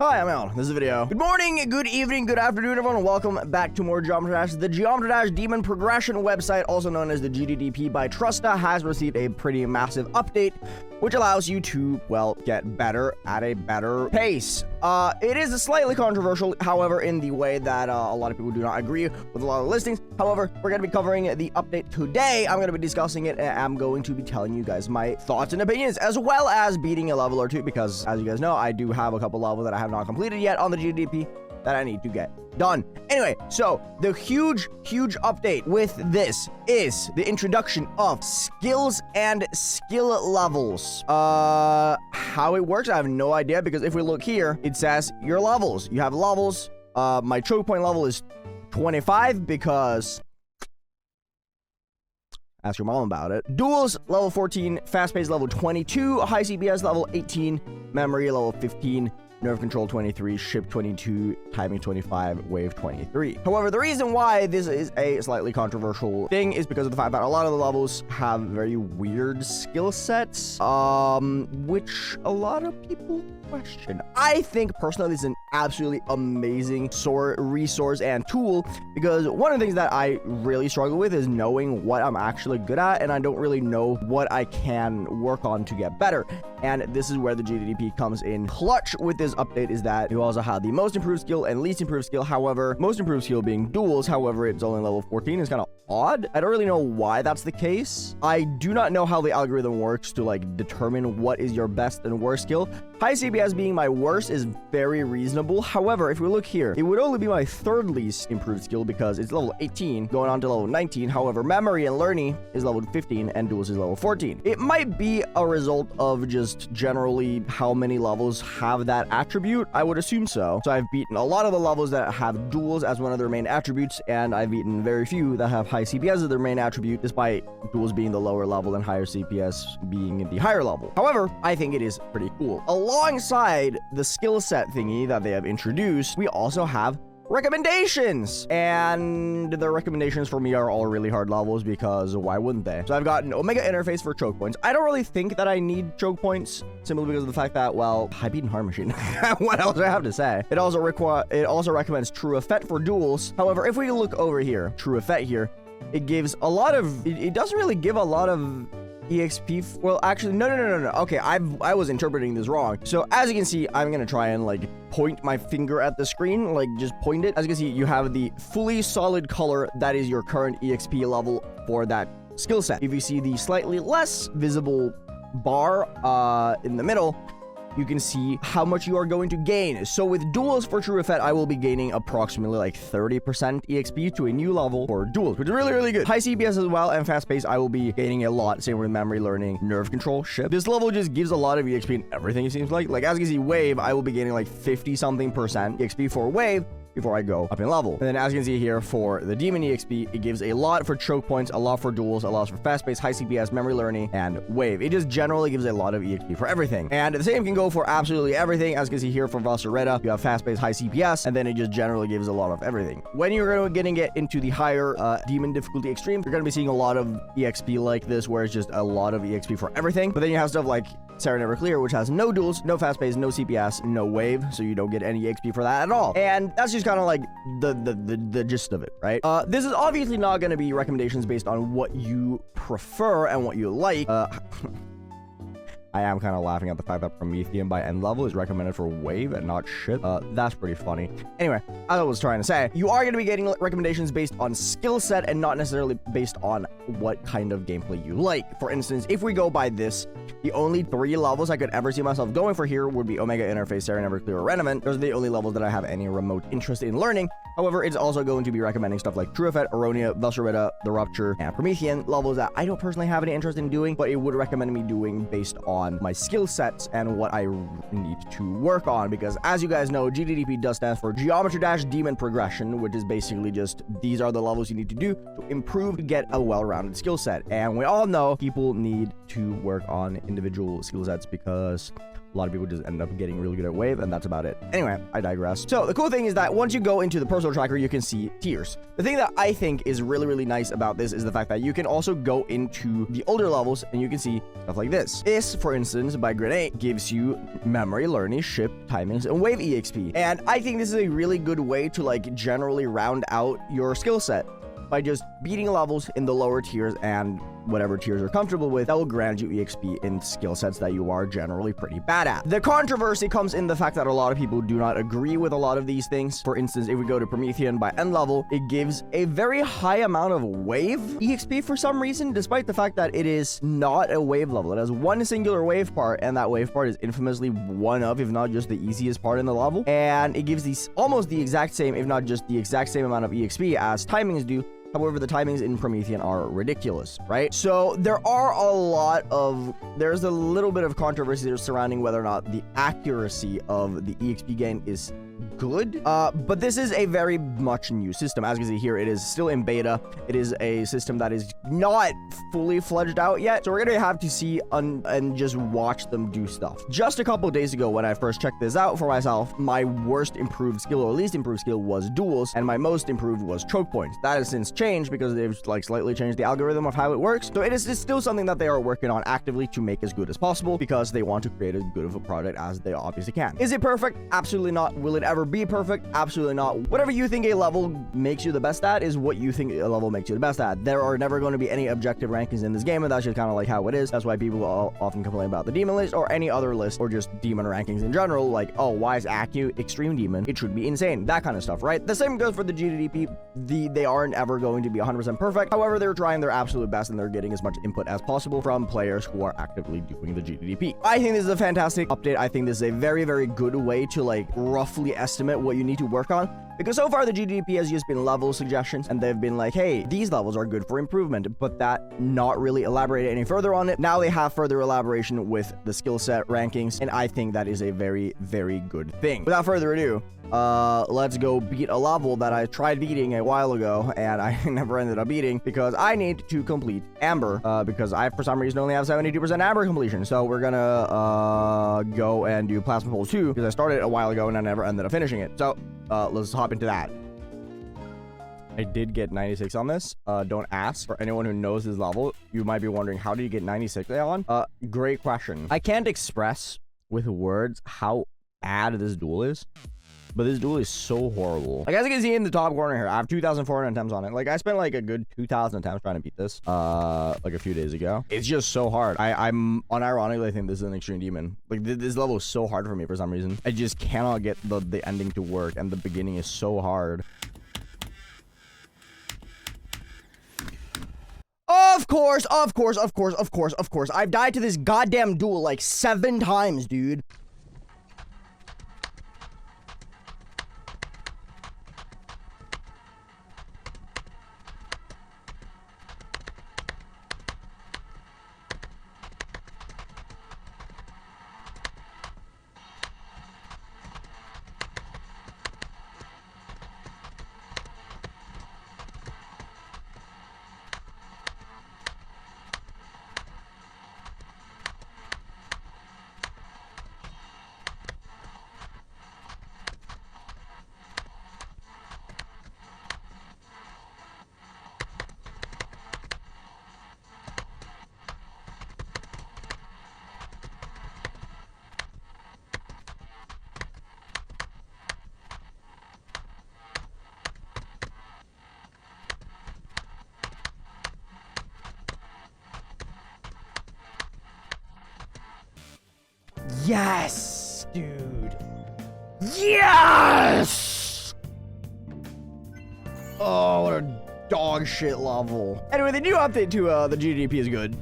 Hi, I'm Alan. This is a video. Good morning, good evening, good afternoon, everyone, and welcome back to more Geometry Dash. The Geometry Dash Demon Progression website, also known as the GDDP by Trusta, has received a pretty massive update, which allows you to, well, get better at a better pace. It is slightly controversial, however, in the way that a lot of people do not agree with a lot of listings. However, we're going to be covering the update today. I'm going to be discussing it, and I'm going to be telling you guys my thoughts and opinions, as well as beating a level or two, because, as you guys know, I do have a couple levels that I have not completed yet on the GDDP that I need to get done. Anyway, so the huge update with this is the introduction of skills and skill levels. How it works, I have no idea, because if we look here, it says your levels. You have levels. My choke point level is 25 because ask your mom about it. Duels level 14, fast pace level 22, high CPS level 18, memory level 15, nerve control 23, ship 22, timing 25, wave 23. However, the reason why this is a slightly controversial thing is because of the fact that a lot of the levels have very weird skill sets, which a lot of people question. I think personally this is an absolutely amazing resource and tool, because one of the things that I really struggle with is knowing what I'm actually good at, and I don't really know what I can work on to get better. And this is where the GDDP comes in clutch with this update, is that you also have the most improved skill and least improved skill. However, most improved skill being duels, however, it's only level 14. It's kind of odd. I don't really know why that's the case. I do not know how the algorithm works to like determine what is your best and worst skill. High CPS being my worst is very reasonable. However, if we look here, it would only be my third least improved skill because it's level 18 going on to level 19. However, memory and learning is level 15 and duels is level 14. It might be a result of just generally how many levels have that attribute. I would assume so. So I've beaten a lot of the levels that have duels as one of their main attributes, and I've beaten very few that have high CPS as their main attribute, despite duels being the lower level and higher CPS being the higher level. However, I think it is pretty cool. Alongside the skill set thingy that they have introduced, we also have recommendations, and the recommendations for me are all really hard levels, because why wouldn't they? So I've got an Omega interface for choke points. I don't really think that I need choke points, simply because of the fact that, well, I beat Hard Machine. What else do I have to say? It also recommends True Effect for duels. However, if we look over here, True Effect here, it gives a lot of, it doesn't really give a lot of EXP. Well, actually, no. Okay, I was interpreting this wrong. So as you can see, I'm gonna try and like point my finger at the screen, like just point it. As you can see, you have the fully solid color that is your current EXP level for that skill set. If you see the slightly less visible bar in the middle, you can see how much you are going to gain. So with duels for True Effect, I will be gaining approximately like 30% EXP to a new level for duels, which is really good. High CPS as well, and fast pace, I will be gaining a lot. Same with memory, learning, nerve control, ship. This level just gives a lot of EXP in everything, it seems like. Like, as you can see, wave, I will be gaining like 50-something% EXP for wave before I go up in level. And then as you can see here, for the demon EXP, it gives a lot for choke points, a lot for duels, a lot for fast pace, high CPS, memory learning, and wave. It just generally gives a lot of EXP for everything. And the same can go for absolutely everything. As you can see here for Valseretta, you have fast pace, high CPS, and then it just generally gives a lot of everything. When you're going to get into the higher demon difficulty extreme, you're going to be seeing a lot of EXP like this, where it's just a lot of EXP for everything. But then you have stuff like Sarah Never Clear, which has no duels, no fast pace, no CPS, no wave, so you don't get any EXP for that at all. And that's just kind of like the gist of it, right? This is obviously not going to be recommendations based on what you prefer and what you like. I am kind of laughing at the fact that Promethean by end level is recommended for wave and not ship. That's pretty funny. Anyway, as I was trying to say, you are going to be getting recommendations based on skill set and not necessarily based on what kind of gameplay you like. For instance, if we go by this, the only 3 levels I could ever see myself going for here would be Omega Interface, Sarah Never Clear, or Renovant. Those are the only levels that I have any remote interest in learning. However, it's also going to be recommending stuff like True Effect, Aronia, Valseretta, The Rupture, and Promethean, levels that I don't personally have any interest in doing, but it would recommend me doing based on my skill sets and what I need to work on. Because as you guys know, GDDP does stand for Geometry Dash Demon Progression, which is basically just these are the levels you need to do to improve to get a well-rounded skill set. And we all know people need to work on individual skill sets, because A lot of people just end up getting really good at wave, and that's about it. Anyway, I digress. So the cool thing is that once you go into the personal tracker, you can see tiers. The thing that I think is really, really nice about this is the fact that you can also go into the older levels and you can see stuff like this. This, for instance, by Grid 8 gives you memory, learning, ship, timings, and wave EXP. And I think this is a really good way to like generally round out your skill set by just beating levels in the lower tiers and whatever tiers you're comfortable with that will grant you EXP in skill sets that you are generally pretty bad at. The controversy comes in the fact that a lot of people do not agree with a lot of these things. For instance, if we go to Promethean by end level, it gives a very high amount of wave EXP for some reason, despite the fact that it is not a wave level. It has one singular wave part, and that wave part is infamously one of, if not just the easiest part in the level. And it gives these almost the exact same, if not just the exact same amount of EXP as timings do. However, the timings in Promethean are ridiculous, right? So there's a little bit of controversy surrounding whether or not the accuracy of the EXP gain is good. But this is a very much new system. As you can see here, it is still in beta. It is a system that is not fully fledged out yet. So we're going to have to see and just watch them do stuff. Just a couple of days ago, when I first checked this out for myself, my worst improved skill or least improved skill was duels, and my most improved was choke points. That has since changed because they've like slightly changed the algorithm of how it works. So it's still something that they are working on actively to make as good as possible because they want to create as good of a product as they obviously can. Is it perfect? Absolutely not. Will it ever be perfect? Absolutely not. Whatever you think a level makes you the best at is what you think a level makes you the best at. There are never going to be any objective rankings in this game, and that's just kind of like how it is. That's why people often complain about the demon list or any other list or just demon rankings in general. Like, oh, why is ACU extreme demon? It should be insane. That kind of stuff, right? The same goes for the GDDP. They aren't ever going to be 100% perfect. However, they're trying their absolute best and they're getting as much input as possible from players who are actively doing the GDDP. I think this is a fantastic update. I think this is a very, very good way to like roughly estimate what you need to work on. Because so far the GDDP has just been level suggestions and they've been like, hey, these levels are good for improvement, but that not really elaborated any further on it. Now they have further elaboration with the skill set rankings, and I think that is a very, very good thing. Without further ado, let's go beat a level that I tried beating a while ago and I never ended up beating because I need to complete Amber because I, for some reason, only have 72% Amber completion. So we're gonna go and do Plasma Pulse 2 because I started a while ago and I never ended up finishing it. So let's hop into that. I did get 96 on this. Don't ask. For anyone who knows this level, you might be wondering, how did you get 96 on? Great question. I can't express with words how bad this duel is. But this duel is so horrible. Like, as you can see in the top corner here, I have 2,400 attempts on it. Like, I spent like a good 2,000 attempts trying to beat this, like a few days ago. It's just so hard. I'm unironically, I think this is an extreme demon. Like, this level is so hard for me for some reason. I just cannot get the ending to work, and the beginning is so hard. Of course. I've died to this goddamn duel like 7 times, dude. Yes, dude. Yes! Oh, what a dog shit level. Anyway, the new update to the GDDP is good.